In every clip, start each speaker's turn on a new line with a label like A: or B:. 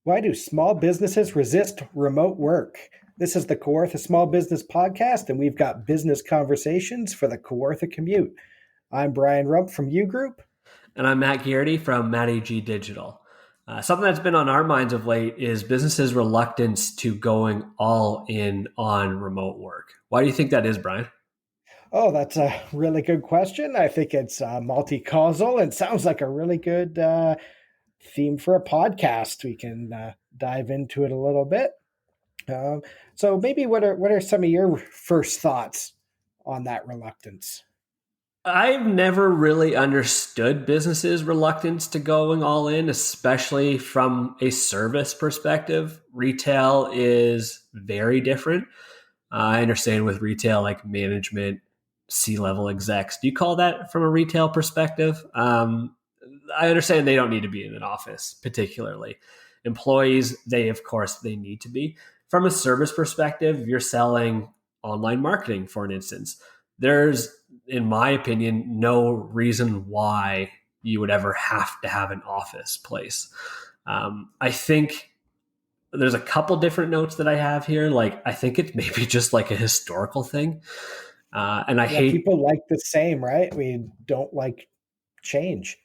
A: Why do small businesses resist remote work? This is the Kawartha Small Business Podcast, and we've got business conversations for the Kawartha commute. I'm Brian Rump from U Group.
B: And I'm Matt Gearty from Matt AG Digital. Something that's been on our minds of late is businesses' reluctance to going all in on remote work. Why do you think that is, Brian?
A: Oh, that's a really good question. I think it's multi-causal and sounds like a really good theme for a podcast. We can dive into it a little bit. Um, so maybe what are some of your first thoughts on that reluctance?
B: I've never really understood businesses' reluctance to going all in, especially from a service perspective. Retail is very different. I understand with retail, like management, C-level execs. Do you call that from a retail perspective? I understand they don't need to be in an office, particularly. Employees, of course, they need to be. From a service perspective, if you're selling online marketing, for an instance, there's, in my opinion, no reason why you would ever have to have an office place. I think there's a couple different notes that I have here. Like, I think it's maybe just like a historical thing. And I hate
A: People like the same, right? We don't like change.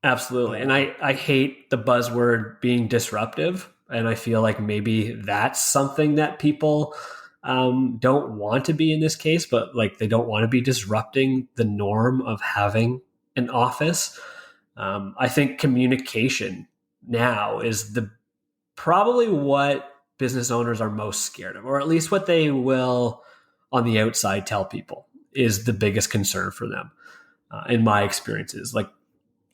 B: Absolutely. And I hate the buzzword being disruptive. And I feel like maybe that's something that people don't want to be in this case, but like they don't want to be disrupting the norm of having an office. I think communication now is the probably what business owners are most scared of, or at least what they will on the outside tell people is the biggest concern for them. In my experiences, like,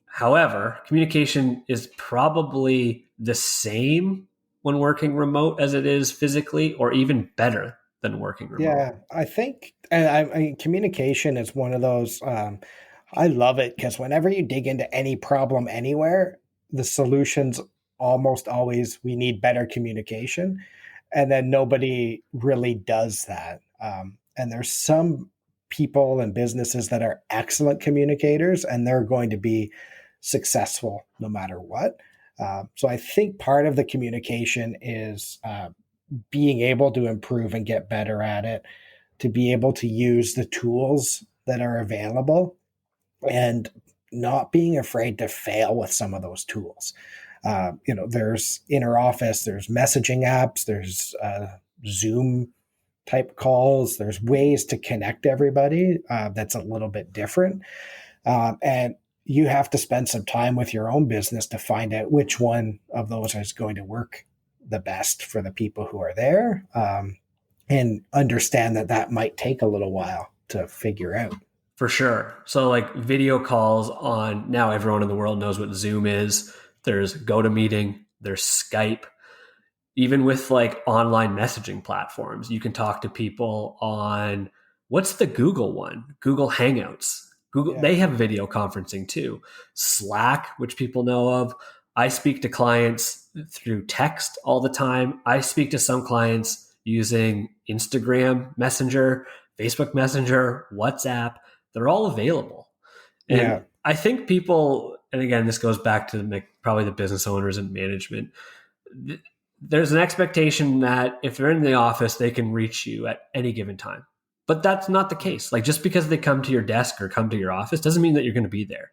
B: however, communication is probably the same when working remote as it is physically, or even better than working remote.
A: Yeah, I think, and I mean, communication is one of those. I love it because whenever you dig into any problem anywhere, the solutions almost always we need better communication, and then nobody really does that. And there's some people and businesses that are excellent communicators, and they're going to be successful no matter what. So I think part of the communication is being able to improve and get better at it, to be able to use the tools that are available and not being afraid to fail with some of those tools. There's interoffice, there's messaging apps, there's Zoom type calls, there's ways to connect everybody that's a little bit different. And you have to spend some time with your own business to find out which one of those is going to work the best for the people who are there, and understand that might take a little while to figure out.
B: For sure. So like video calls on, now everyone in the world knows what Zoom is. There's GoToMeeting, there's Skype. Even with like online messaging platforms, you can talk to people on, what's the Google one? Google Hangouts. Google, They have video conferencing too. Slack, which people know of. I speak to clients through text all the time. I speak to some clients using Instagram Messenger, Facebook Messenger, WhatsApp. They're all available. And I think people, and again, this goes back to probably the business owners and management. There's an expectation that if they're in the office, they can reach you at any given time. But that's not the case. Like, just because they come to your desk or come to your office doesn't mean that you're going to be there.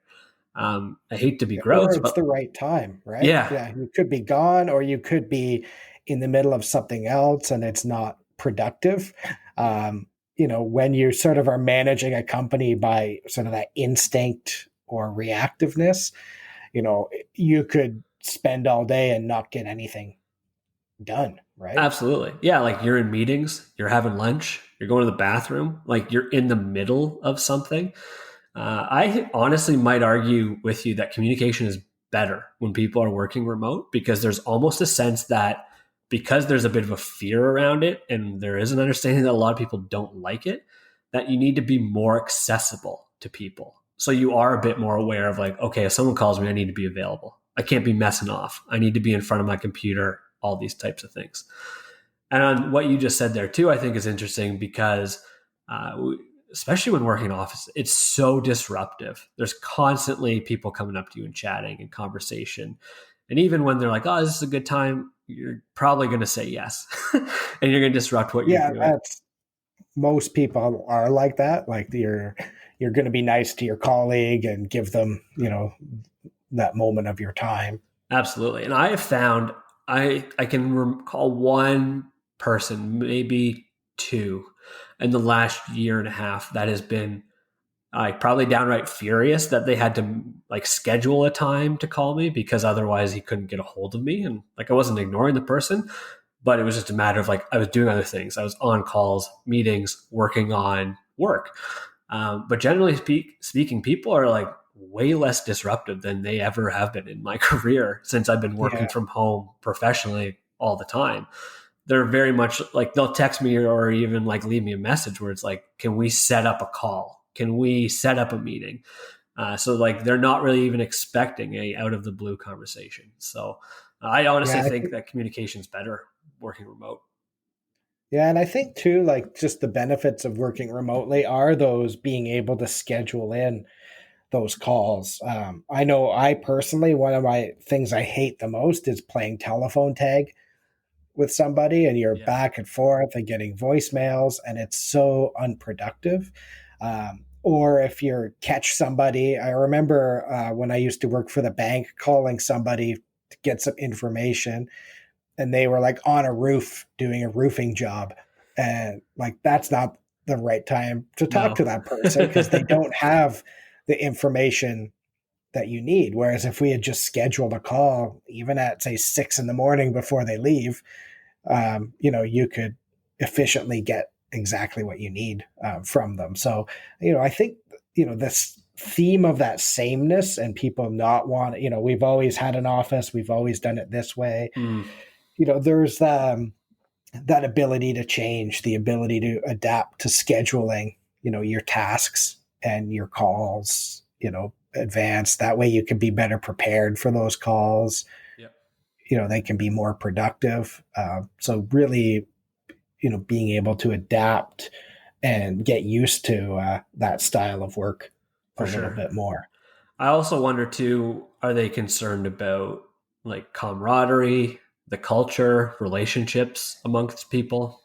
B: I hate to be gross,
A: but it's the right time, right?
B: Yeah.
A: You could be gone, or you could be in the middle of something else and it's not productive. When you sort of are managing a company by sort of that instinct or reactiveness, you could spend all day and not get anything done, right?
B: Absolutely. Yeah, like you're in meetings, you're having lunch, you're going to the bathroom, like you're in the middle of something. I honestly might argue with you that communication is better when people are working remote, because there's almost a sense that, because there's a bit of a fear around it and there is an understanding that a lot of people don't like it, that you need to be more accessible to people. So you are a bit more aware of like, okay, if someone calls me, I need to be available. I can't be messing off. I need to be in front of my computer, all these types of things. And on what you just said there too, I think is interesting because especially when working in office, it's so disruptive. There's constantly people coming up to you and chatting and conversation. And even when they're like, oh, this is a good time, you're probably going to say yes, and you're going to disrupt what you're
A: Yeah,
B: doing.
A: that's most people are like that. Like you're going to be nice to your colleague and give them, that moment of your time.
B: Absolutely. And I have found I can recall one person, maybe two, in the last year and a half that has been like probably downright furious that they had to like schedule a time to call me because otherwise he couldn't get a hold of me. And like I wasn't ignoring the person, but it was just a matter of like I was doing other things. I was on calls, meetings, working on work. But generally speaking, people are like way less disruptive than they ever have been in my career since I've been working
A: Yeah.
B: from home professionally all the time. They're very much like they'll text me or even like leave me a message where it's like, can we set up a call? Can we set up a meeting? So like they're not really even expecting a out of the blue conversation. So I honestly
A: Yeah.
B: think that communication is better working remote.
A: Yeah. And I think too, like just the benefits of working remotely are those being able to schedule in those calls. I know I personally, one of my things I hate the most is playing telephone tag with somebody and you're
B: Yeah.
A: back and forth and getting voicemails and it's so unproductive. Or if you catch somebody, I remember when I used to work for the bank, calling somebody to get some information and they were like on a roof doing a roofing job. And like, that's not the right time to talk
B: No.
A: to that person because they don't have the information that you need. Whereas if we had just scheduled a call, even at say 6 in the morning before they leave, you could efficiently get exactly what you need from them. So, I think, this theme of that sameness and people not want, we've always had an office, we've always done it this way.
B: Mm,
A: There's that ability to change, the ability to adapt to scheduling, your tasks and your calls, advance. That way you can be better prepared for those calls.
B: yep,
A: They can be more productive. So really, being able to adapt and get used to that style of work a
B: for
A: little
B: sure.
A: bit more.
B: I also wonder too, are they concerned about like camaraderie, the culture, relationships amongst people?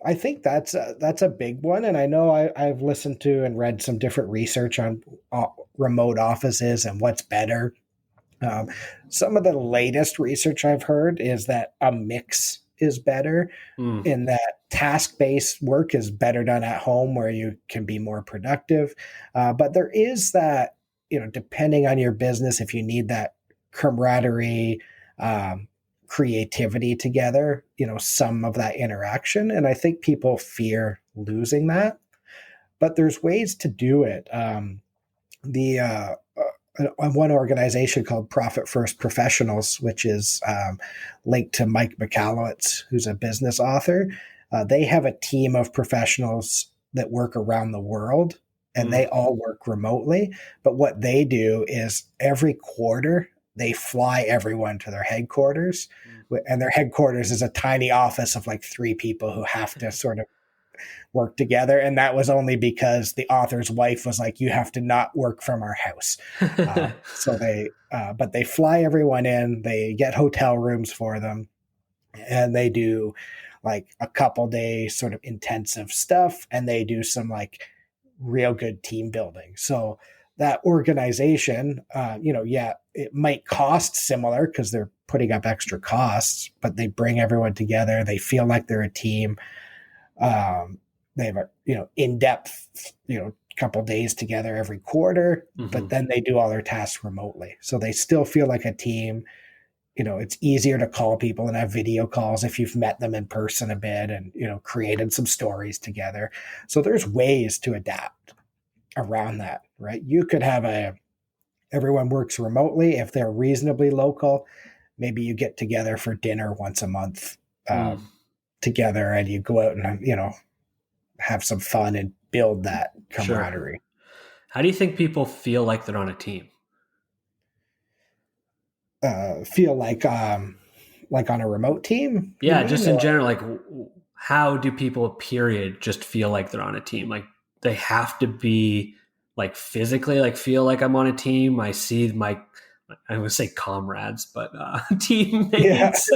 A: I think that's a big one, and I know I've listened to and read some different research on remote offices and what's better. Um, some of the latest research I've heard is that a mix is better,
B: Mm,
A: in that task-based work is better done at home where you can be more productive. But there is that, depending on your business, if you need that camaraderie, um, creativity together, some of that interaction. And I think people fear losing that, but there's ways to do it. The One organization called Profit First Professionals, which is linked to Mike Michalowicz, who's a business author. They have a team of professionals that work around the world, and
B: mm,
A: they all work remotely. But what they do is every quarter they fly everyone to their headquarters,
B: mm.
A: and their headquarters is a tiny office of like three people who have to sort of work together. And that was only because the author's wife was like, you have to not work from our house. But they fly everyone in, they get hotel rooms for them, and they do like a couple days sort of intensive stuff. And they do some like real good team building. So that organization, yeah, it might cost similar because they're putting up extra costs, but they bring everyone together. They feel like they're a team. Um, they have a in depth couple days together every quarter, but
B: Mhm.
A: then they do all their tasks remotely, so they still feel like a team. It's easier to call people and have video calls if you've met them in person a bit and created some stories together. So there's ways to adapt around that, right? You could have everyone works remotely if they're reasonably local. Maybe you get together for dinner once a month
B: Mm,
A: together and you go out and have some fun and build that
B: sure.
A: camaraderie.
B: How do you think people feel like they're on a team?
A: Feel like on a remote team, you
B: Yeah, just
A: mean?
B: in
A: Or
B: general, like how do people, period, just feel like they're on a team? Like they have to be like physically like feel like I'm on a team. I see my I would say comrades, but
A: Yeah.
B: teammates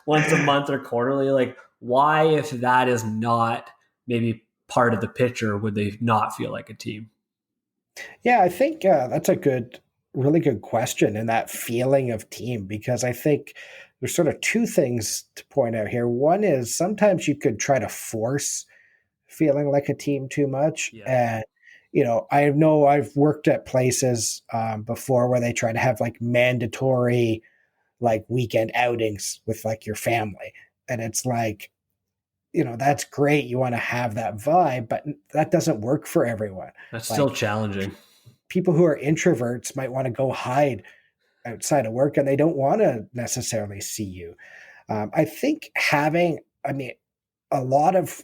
B: once a month or quarterly. Like, why, if that is not maybe part of the picture, would they not feel like a team?
A: Yeah, I think that's a really good question, and that feeling of team, because I think there's sort of two things to point out here. One is sometimes you could try to force feeling like a team too much.
B: Yeah.
A: And, I know I've worked at places before where they try to have like mandatory like weekend outings with like your family. And it's like, that's great. You want to have that vibe, but that doesn't work for everyone.
B: That's still
A: Like
B: challenging.
A: people who are introverts might want to go hide outside of work and they don't want to necessarily see you. I think I mean, a lot of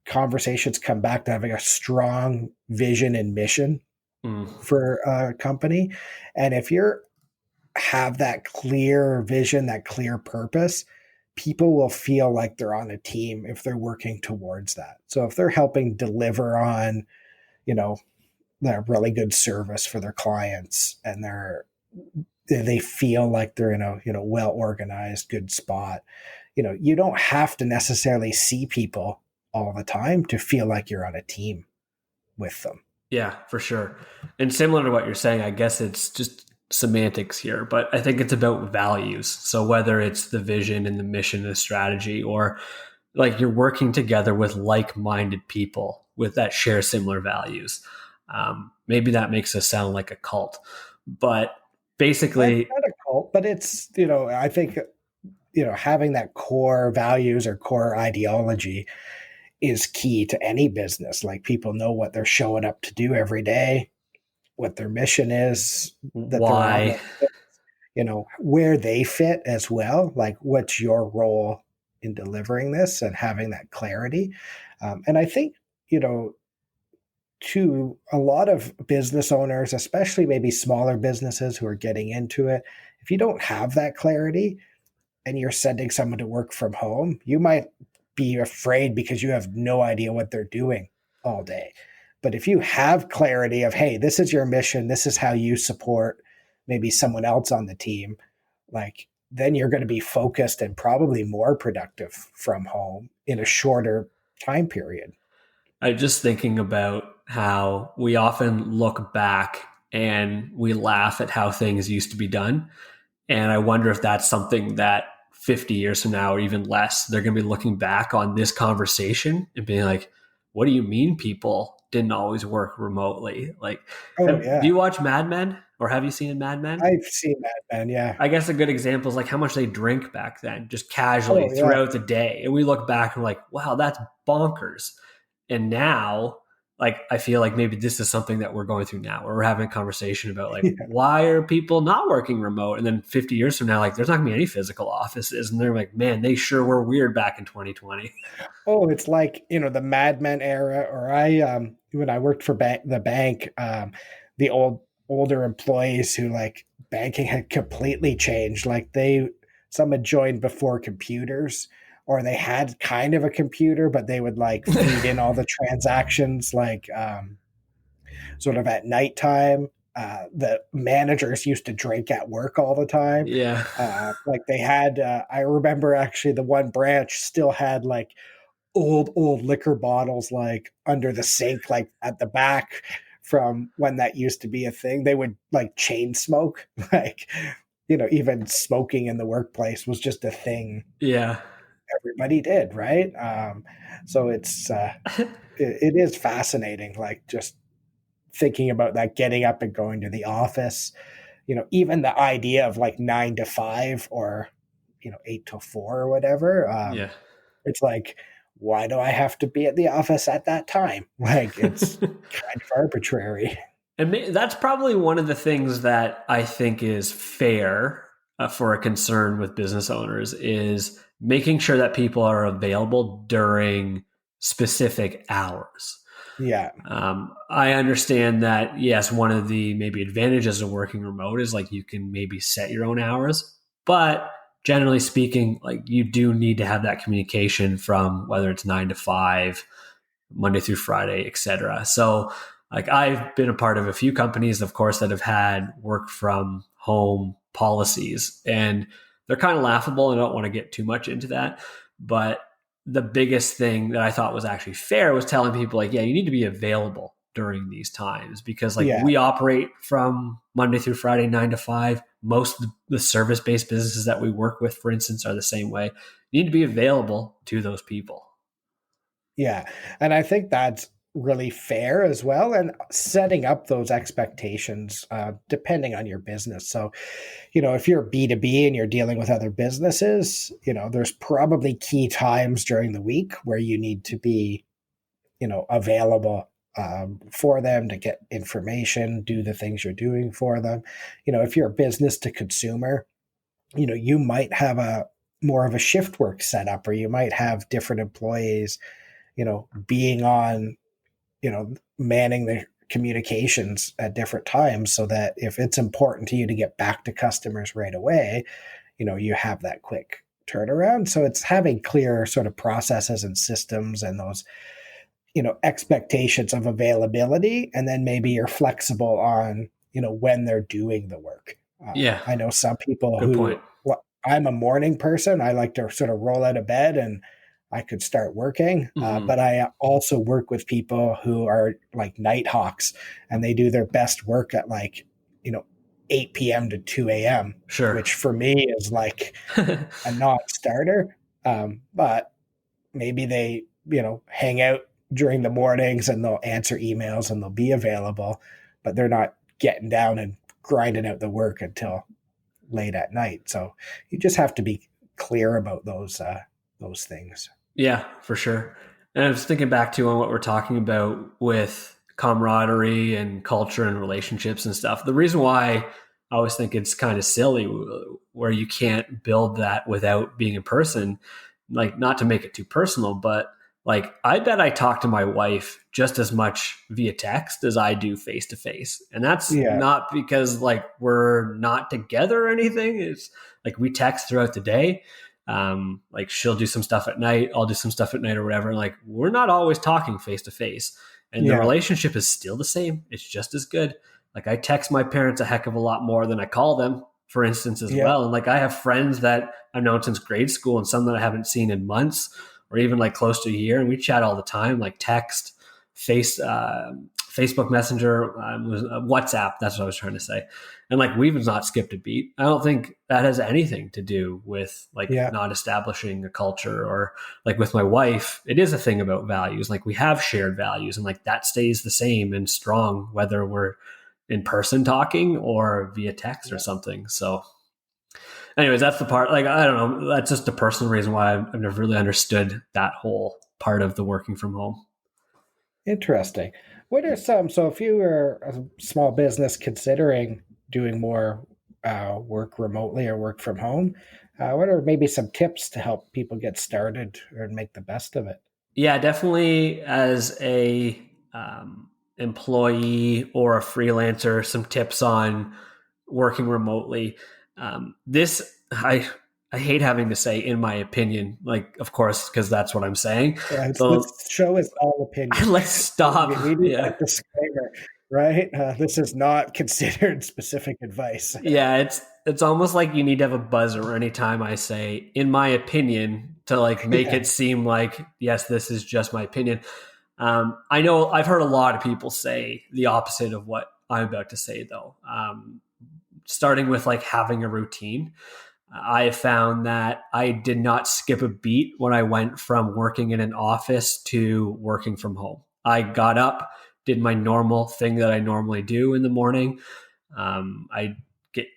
A: conversations come back to having a strong vision and mission
B: Mm.
A: for a company. And if you have that clear vision, that clear purpose, people will feel like they're on a team if they're working towards that. So if they're helping deliver on, you know, their really good service for their clients and they feel like they're in a, well organized, good spot. You don't have to necessarily see people all the time to feel like you're on a team with them.
B: Yeah, for sure. And similar to what you're saying, I guess it's just semantics here, but I think it's about values. So whether it's the vision and the mission and the strategy, or like you're working together with like-minded people with that share similar values. Maybe that makes us sound like a cult, but basically,
A: It's not a cult, but it's, I think, having that core values or core ideology is key to any business. Like people know what they're showing up to do every day, what their mission is, that they're on
B: why?
A: with, where they fit as well. Like what's your role in delivering this and having that clarity. And I think, to a lot of business owners, especially maybe smaller businesses who are getting into it, if you don't have that clarity and you're sending someone to work from home, you might be afraid because you have no idea what they're doing all day. But if you have clarity of, hey, this is your mission, this is how you support maybe someone else on the team, like then you're going to be focused and probably more productive from home in a shorter time period.
B: I'm just thinking about how we often look back and we laugh at how things used to be done. And I wonder if that's something that 50 years from now or even less, they're going to be looking back on this conversation and being like, what do you mean people didn't always work remotely? Like,
A: Oh
B: do
A: yeah,
B: you watch Mad Men or have you seen Mad Men?
A: I've seen that, man. Yeah.
B: I guess a good example is like how much they drink back then, just casually
A: Oh yeah.
B: throughout the day. And we look back and we're like, wow, that's bonkers. And now, like, I feel like maybe this is something that we're going through now, where we're having a conversation about like,
A: Yeah.
B: why are people not working remote? And then 50 years from now, like, there's not gonna be any physical offices. And they're like, man, they sure were weird back in 2020.
A: Oh, it's like, the Mad Men era, or when I worked for the bank, the older employees who like banking had completely changed. Like some had joined before computers, or they had kind of a computer, but they would like feed in all the transactions, like sort of at nighttime. The managers used to drink at work all the time.
B: Yeah.
A: Like they had, I remember actually the one branch still had like old liquor bottles like under the sink, like at the back from when that used to be a thing. They would like chain smoke, like, even smoking in the workplace was just a thing
B: Yeah.
A: everybody did, right? So it is fascinating, like just thinking about that, getting up and going to the office, even the idea of like 9 to 5 or, 8 to 4 or whatever.
B: Yeah.
A: It's like, why do I have to be at the office at that time? Like it's kind of arbitrary.
B: And that's probably one of the things that I think is fair for a concern with business owners is making sure that people are available during specific hours.
A: Yeah.
B: I understand that, yes, one of the maybe advantages of working remote is like you can maybe set your own hours, but generally speaking, like you do need to have that communication from whether it's 9 to 5, Monday through Friday, etc. So like I've been a part of a few companies, of course, that have had work from home policies, and they're kind of laughable, and I don't want to get too much into that. But the biggest thing that I thought was actually fair was telling people like, yeah, you need to be available during these times, because like
A: Yeah.
B: we operate from Monday through Friday, 9 to 5. Most of the service-based businesses that we work with, for instance, are the same way. You need to be available to those people.
A: Yeah. And I think that's really fair as well. And setting up those expectations, depending on your business. So, if you're B2B and you're dealing with other businesses, there's probably key times during the week where you need to be, available for them to get information, do the things you're doing for them. If you're a business to consumer, you might have a more of a shift work setup, or you might have different employees being on, manning the communications at different times, so that if it's important to you to get back to customers right away, you have that quick turnaround. So it's having clear sort of processes and systems and those, expectations of availability. And then maybe you're flexible on, when they're doing the work.
B: Yeah.
A: I know some people
B: Good
A: who,
B: point.
A: well, I'm a morning person. I like to sort of roll out of bed and I could start working. But I also work with people who are like night hawks, and they do their best work at like, 8 p.m. to 2 a.m.,
B: Sure.
A: which for me is like a non-starter. But maybe they, hang out during the mornings and they'll answer emails and they'll be available, but they're not getting down and grinding out the work until late at night. So you just have to be clear about those things.
B: Yeah, for sure. And I was thinking back to on what we're talking about with camaraderie and culture and relationships and stuff. The reason why I always think it's kind of silly where you can't build that without being in person, like not to make it too personal, but like I bet I talk to my wife just as much via text as I do face to face. And that's not because like we're not together or anything. It's like we text throughout the day. Like she'll do some stuff at night, I'll do some stuff at night or whatever. Like we're not always talking face to face, and the relationship is still the same. It's just as good. Like I text my parents a heck of a lot more than I call them, for instance, as well. And like I have friends that I've known since grade school and some that I haven't seen in months or even like close to a year. And we chat all the time, like text, Facebook Messenger, WhatsApp. That's what I was trying to say. And like we've not skipped a beat. I don't think that has anything to do with like not establishing a culture, or like with my wife, it is a thing about values. Like we have shared values, and like that stays the same and strong, whether we're in person talking or via text or something. So anyways, that's the part, like, I don't know. That's just a personal reason why I've never really understood that whole part of the working from home.
A: Interesting. What are so if you were a small business considering doing more work remotely or work from home, what are maybe some tips to help people get started or make the best of it?
B: Yeah, definitely as a employee or a freelancer, some tips on working remotely. I hate having to say, in my opinion, like, of course, because that's what I'm saying.
A: Yeah,
B: So
A: this show is all opinion.
B: let's stop.
A: We need that disclaimer, right? This is not considered specific advice.
B: Yeah, it's almost like you need to have a buzzer anytime I say, in my opinion, to like make it seem like, yes, this is just my opinion. I know I've heard a lot of people say the opposite of what I'm about to say, though. Starting with like having a routine. I have found that I did not skip a beat when I went from working in an office to working from home. I got up, did my normal thing that I normally do in the morning. I'd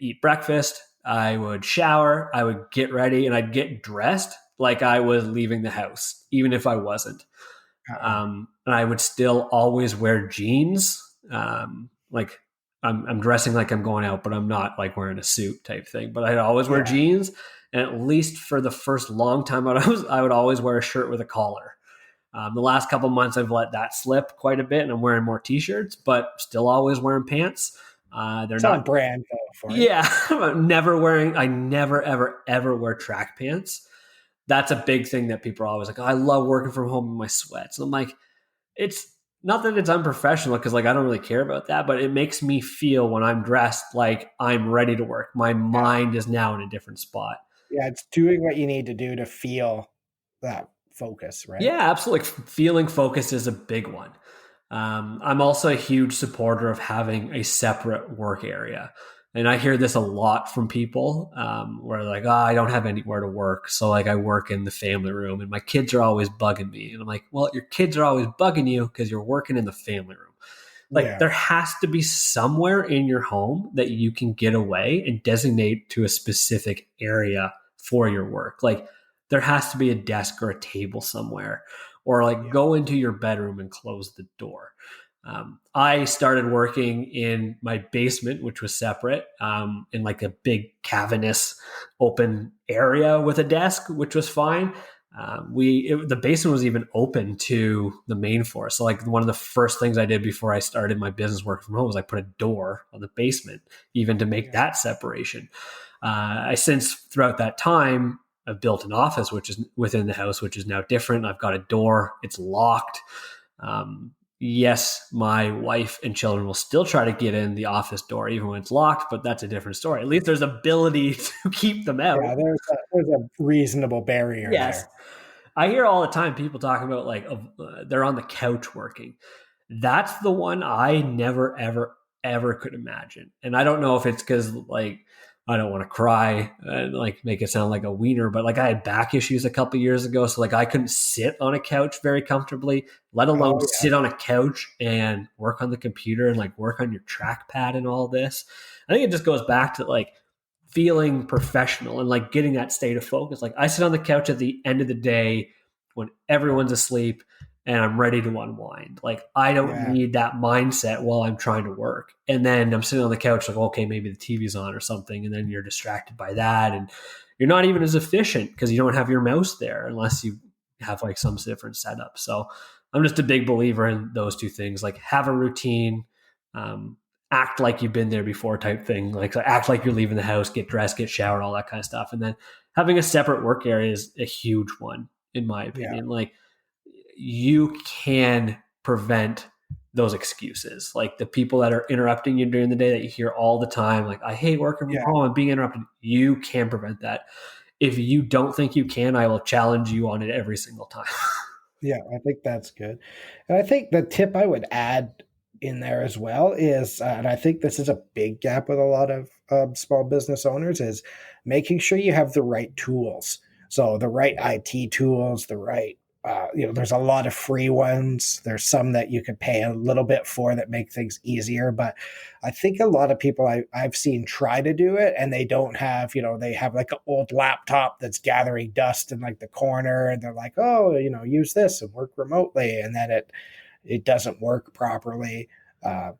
B: eat breakfast, I would shower, I would get ready, and I'd get dressed like I was leaving the house, even if I wasn't. And I would still always wear jeans. Like I'm dressing like I'm going out, but I'm not like wearing a suit type thing. But I'd always wear jeans, and at least for the first long time, I would always wear a shirt with a collar. The last couple of months, I've let that slip quite a bit, and I'm wearing more t-shirts, but still always wearing pants. They're
A: It's
B: not
A: on brand though for you.
B: Yeah, I never ever wear track pants. That's a big thing that people are always like, oh, I love working from home in my sweats. And I'm like, it's not that it's unprofessional because like I don't really care about that, but it makes me feel when I'm dressed like I'm ready to work. My
A: Yeah.
B: mind is now in a different spot.
A: Yeah, it's doing what you need to do to feel that focus, right?
B: Yeah, absolutely. Feeling focused is a big one. I'm also a huge supporter of having a separate work area. And I hear this a lot from people where they're like, oh, I don't have anywhere to work. So, like, I work in the family room and my kids are always bugging me. And I'm like, well, your kids are always bugging you because you're working in the family room. Like,
A: Yeah.
B: there has to be somewhere in your home that you can get away and designate to a specific area for your work. Like, there has to be a desk or a table somewhere, or like
A: Yeah.
B: go into your bedroom and close the door. I started working in my basement, which was separate, in like a big cavernous open area with a desk, which was fine. The basement was even open to the main floor. So like one of the first things I did before I started my business work from home was I put a door on the basement, even to make
A: Yeah.
B: that separation. I since throughout that time I've built an office which is within the house, which is now different. I've got a door; it's locked. Yes, my wife and children will still try to get in the office door even when it's locked, but that's a different story. At least there's ability to keep them out.
A: Yeah, there's a reasonable barrier
B: Yes.
A: there.
B: I hear all the time people talking about like they're on the couch working. That's the one I never, ever, ever could imagine. And I don't know if it's because like I don't want to cry and like make it sound like a wiener, but like I had back issues a couple years ago. So like I couldn't sit on a couch very comfortably, let alone
A: Oh yeah.
B: sit on a couch and work on the computer and like work on your trackpad and all this. I think it just goes back to like feeling professional and like getting that state of focus. Like I sit on the couch at the end of the day when everyone's asleep and I'm ready to unwind. Like I don't
A: Yeah.
B: need that mindset while I'm trying to work. And then I'm sitting on the couch like, okay, maybe the TV's on or something. And then you're distracted by that. And you're not even as efficient because you don't have your mouse there unless you have like some different setup. So I'm just a big believer in those two things. Like have a routine, um, act like you've been there before type thing. Like act like you're leaving the house, get dressed, get showered, all that kind of stuff. And then having a separate work area is a huge one, in my
A: Yeah.
B: opinion. Like you can prevent those excuses. Like the people that are interrupting you during the day that you hear all the time, like, I hate working from
A: Yeah.
B: home and being interrupted. You can prevent that. If you don't think you can, I will challenge you on it every single time.
A: Yeah, I think that's good. And I think the tip I would add in there as well is, and I think this is a big gap with a lot of small business owners, is making sure you have the right tools. So the right IT tools, the right, there's a lot of free ones. There's some that you could pay a little bit for that make things easier. But I think a lot of people I've seen try to do it and they don't have, they have like an old laptop that's gathering dust in like the corner and they're like, oh, use this and work remotely. And then it doesn't work properly.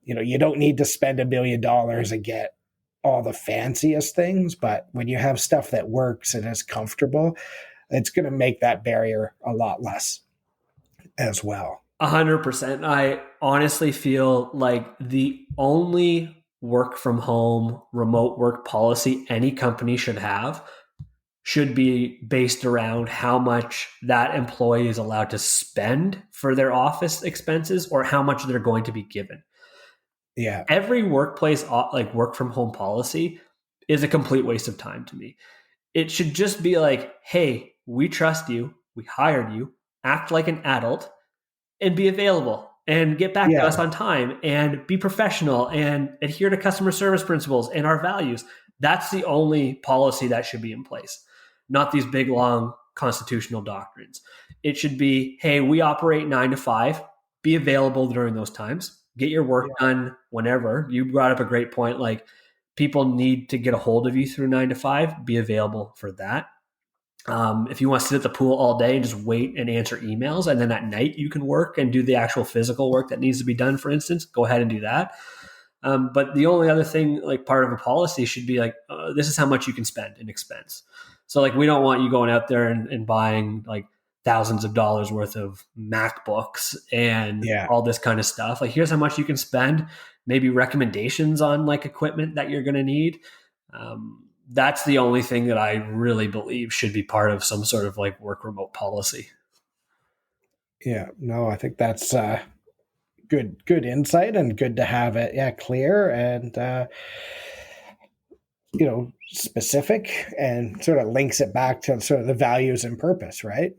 A: You don't need to spend $1 million and get all the fanciest things, but when you have stuff that works and is comfortable, it's going to make that barrier a lot less as well.
B: 100%. I honestly feel like the only work from home, remote work policy any company should have should be based around how much that employee is allowed to spend for their office expenses or how much they're going to be given.
A: Yeah.
B: Every workplace like work from home policy is a complete waste of time to me. It should just be like, hey, we trust you, we hired you, act like an adult and be available and get back to
A: Yeah.
B: us on time and be professional and adhere to customer service principles and our values. That's the only policy that should be in place, not these big, long constitutional doctrines. It should be, hey, we operate 9 to 5, be available during those times, get your work done whenever. You brought up a great point. Like people need to get a hold of you through 9 to 5, be available for that. If you want to sit at the pool all day and just wait and answer emails, and then at night you can work and do the actual physical work that needs to be done, for instance, go ahead and do that. But the only other thing, like part of a policy should be like, this is how much you can spend in expense. So like, we don't want you going out there and buying like thousands of dollars worth of MacBooks and all this kind of stuff. Like, here's how much you can spend, maybe recommendations on like equipment that you're going to need. That's the only thing that I really believe should be part of some sort of like work remote policy.
A: Yeah. No, I think that's good insight, and good to have it clear and specific, and sort of links it back to sort of the values and purpose, right?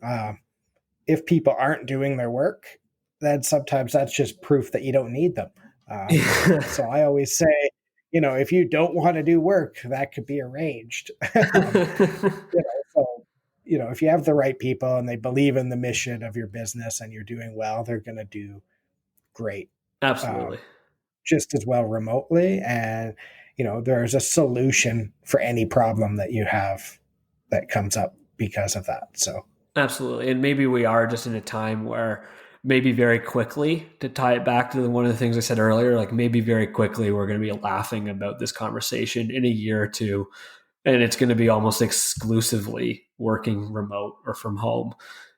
A: If people aren't doing their work, then sometimes that's just proof that you don't need them. So I always say, if you don't want to do work, that could be arranged. So, if you have the right people and they believe in the mission of your business and you're doing well, they're going to do great.
B: Absolutely.
A: Just as well remotely. And, there's a solution for any problem that you have that comes up because of that. So,
B: absolutely. And maybe we are just in a time where maybe very quickly, to tie it back to one of the things I said earlier, like maybe very quickly we're going to be laughing about this conversation in a year or two, and it's going to be almost exclusively working remote or from home.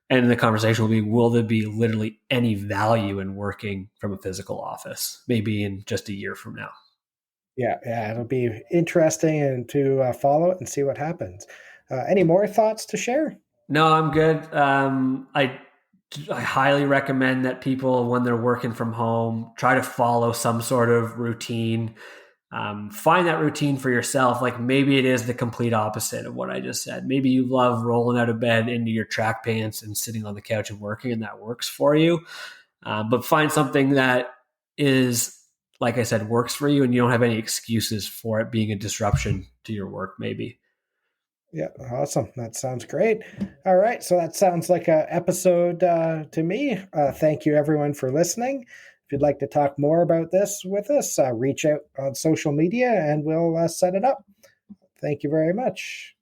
B: And the conversation will be, will there be literally any value in working from a physical office? Maybe in just a year from now.
A: Yeah, it'll be interesting and to follow it and see what happens. Any more thoughts to share?
B: No, I'm good. I highly recommend that people, when they're working from home, try to follow some sort of routine. Find that routine for yourself. Like maybe it is the complete opposite of what I just said. Maybe you love rolling out of bed into your track pants and sitting on the couch and working, and that works for you. But find something that is, like I said, works for you, and you don't have any excuses for it being a disruption to your work, maybe.
A: Yeah, awesome. That sounds great. All right, so that sounds like a episode to me. Thank you, everyone, for listening. If you'd like to talk more about this with us, reach out on social media and we'll set it up. Thank you very much.